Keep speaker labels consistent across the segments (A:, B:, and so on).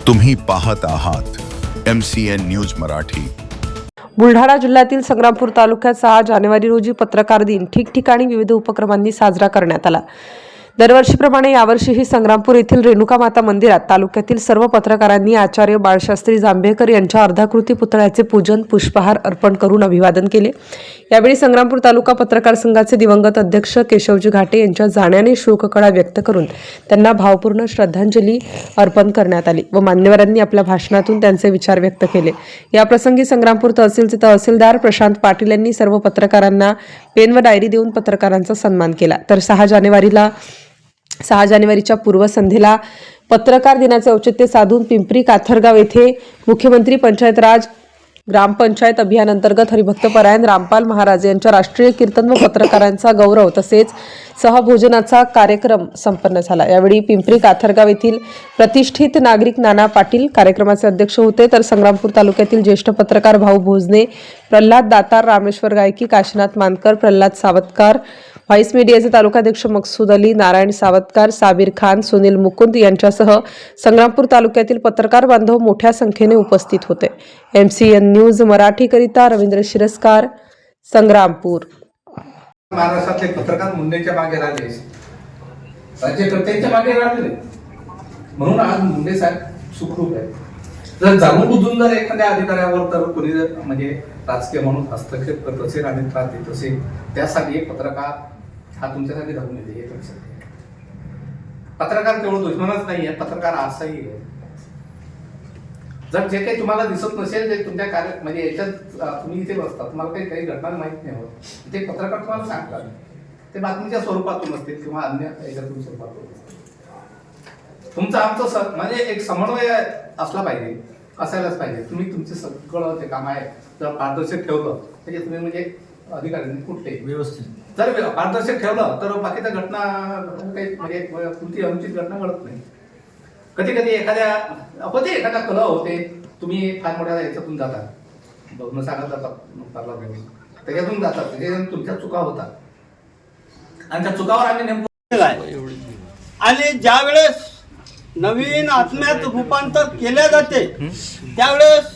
A: तुम्ही पाहत आहात MCN न्यूज मराठी।
B: बुलढाणा जिल्ह्यातील संग्रामपूर तालुक्यात 6 जानेवारी रोजी पत्रकार दिन ठिकठिकाणी विविध उपक्रमांनी साजरा करण्यात आला। दरवर्षीप्रमाणे यावर्षीही संग्रामपूर येथील रेणुका माता मंदिरात तालुक्यातील सर्व पत्रकारांनी आचार्य बाळशास्त्री जांभेकर यांच्या अर्धाकृती पुतळ्याचे पूजन पुष्पहार अर्पण करून अभिवादन केले। यावेळी संग्रामपूर तालुका पत्रकार संघाचे दिवंगत अध्यक्ष केशवजी घाटे यांच्या जाण्याने शोककळा व्यक्त करून त्यांना भावपूर्ण श्रद्धांजली अर्पण करण्यात आली व मान्यवरांनी आपल्या भाषणातून त्यांचे विचार व्यक्त केले। या प्रसंगी संग्रामपूर तहसीलचे तहसीलदार प्रशांत पाटील यांनी सर्व पत्रकारांना पेन व डायरी देऊन पत्रकारांचा सन्मान केला। तर 6 जानेवारीच्या पूर्वसंध्येला पत्रकार दिनाचे औचित्य साधून पिंपरी काथरगाव येथे मुख्यमंत्री पंचायत राज ग्रामपंचायत अभियान अंतर्गत हरिभक्तपरायण रामपाल महाराज यांच्या राष्ट्रीय कीर्तन व पत्रकारांचा गौरव तसेच सहभोजनाचा कार्यक्रम संपन्न झाला। यावेळी पिंपरी काथरगाव येथील प्रतिष्ठित नागरिक नाना पाटील कार्यक्रमाचे अध्यक्ष होते। तर संग्रामपूर तालुक्यातील ज्येष्ठ पत्रकार भाऊ भोजने, प्रल्हाद दातार, रामेश्वर गायकी, काशीनाथ मानकर, प्रल्हाद सावतकार, व्हाईस मीडियाचे तालुकाध्यक्ष मकसूद अली, नारायण सावतकार, साबिर खान, सुनील मुकुंद यांच्यासह संग्रामपूर तालुक्यातील पत्रकार बांधव मोठ्या संख्येने उपस्थित होते। MCN न्यूज मराठी करिता रवींद्र शिरस्कार, संग्रामपूर।
C: महाराष्ट्रातले पत्रकार मुंडेच्या मागे राहिले, राज्यकर्त्यांच्या मागे राहिले, म्हणून आज मुंडे साहेब सुखरूप आहे। जर जाणून बुजून जर एखाद्या अधिकाऱ्यावर तर कोणी जर म्हणजे राजकीय म्हणून हस्तक्षेप करत असेल आणि त्रास देत असेल, त्यासाठी एक पत्रकार हा तुमच्यासाठी धावून येते। हे लक्षात घ्या। पत्रकार केवळ दुश्मनच नाही आहे, पत्रकार आरसाही आहे। जर जे काही तुम्हाला दिसत नसेल, जे तुमच्या कार्य म्हणजे याच्यात तुम्ही इथे बसता, तुम्हाला काही घटना माहित नाही होत, ते पत्रकार तुम्हाला सांगतात। ते बातमीच्या स्वरूपातून असतील किंवा अन्य याच्यातून स्वरूपातून असतील। तुमचं आमचं म्हणजे एक समन्वय असला पाहिजे, असायलाच पाहिजे। तुम्ही तुमचे सगळं जे काम आहे जर पारदर्शक ठेवलं म्हणजे तुम्ही म्हणजे अधिकाऱ्यांनी कुठले व्यवस्थित जर पारदर्शक ठेवलं तर बाकीच्या घटना काही म्हणजे कोणती अनुचित घटना घडत नाही। कधी कधी एखादा कलह होते, तुम्ही फार मोठ्या याच्यातून जाता, बघणं सांगत जातात त्याच्यातून जातात, त्याच्यातून तुमच्या चुका होतात आणि त्या चुकावर आम्ही नेमकं
D: आणि ज्या वेळेस नवीन आत्म्यात रूपांतर केले जाते त्यावेळेस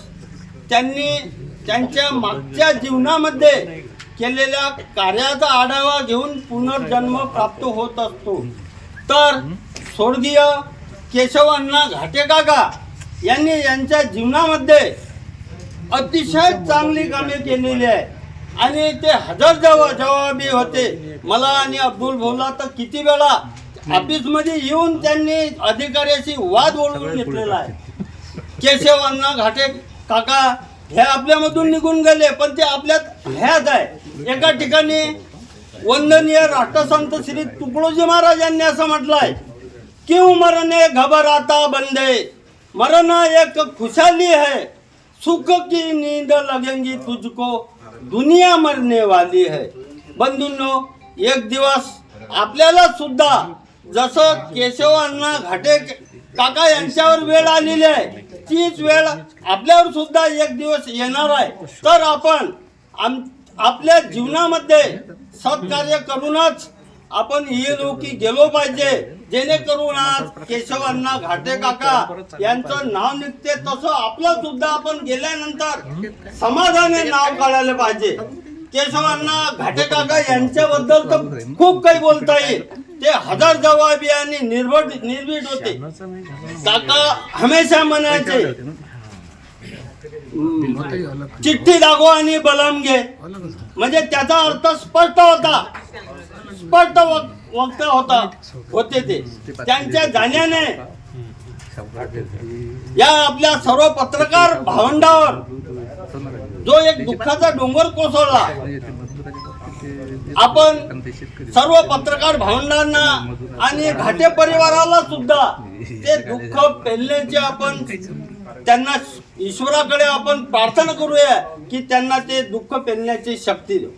D: त्यांनी त्यांच्या मागच्या जीवनामध्ये केलेल्या कार्याचा आढावा घेऊन पुनर्जन्म प्राप्त होत असतो। तर स्वर्गीय केशव अण्णा घाटे काका यांनी यांच्या जीवनामध्ये अतिशय चांगली कामे केलेली आहे आणि ते हजर जबाबी होते। मला आणि अब्दुल भाऊला तर किती वेळा ऑफिसमध्ये येऊन त्यांनी अधिकाऱ्याशी वाद ओढवून घेतलेला आहे। केशव अण्णा घाटे काका हे आपल्यामधून निघून गेले, पण ते आपल्यात ह्याच आहे। एका ठिकाणी वंदनीय राष्ट्रसंत श्री तुकडोजी महाराज यांनी असं म्हटलंय, क्यों मरने घबराता बंदे, मरना एक खुशहाली है, सुख की नींद लगेंगी तुझको, दुनिया मरने वाली है। बंधूंनो, एक दिवस आपल्याला सुद्धा जसं केशव अण्णा घाटे काका यांच्यावर वेळ आलेली आहे, तीच वेळ आपल्यावर सुद्धा एक दिवस येणार आहे। तर आपण आपल्या जीवनामध्ये सत्कार्य करूनच आपण इहलोकी गेलो पाहिजे, जेणेकरून आज केशव अण्णा घाटे काका यांचं नाव निघते, तसं आपलं सुद्धा आपण गेल्यानंतर समाजाने नाव काढायला पाहिजे। केशव अण्णा घाटे काका यांच्याबद्दल तर खूप काही बोलता येईल। ते हजर जबाबी आणि निर्भीड होते। काका हमेशा म्हणायचे, चिठ्ठी दाखवा आणि बलम घे, म्हणजे त्याचा अर्थ स्पष्ट वक्त होते ते। त्यांच्या जाण्याने या आपल्या सर्व पत्रकार भावंडावर जो एक दुःखाचा डोंगर कोसळला, आपण सर्व पत्रकार भावंडांना आणि घाटे परिवाराला सुद्धा ते दुःख पेलण्याचे आपण त्यांना ईश्वराकडे आपण प्रार्थना करूया की त्यांना ते दुःख पेलण्याची शक्ती देऊ।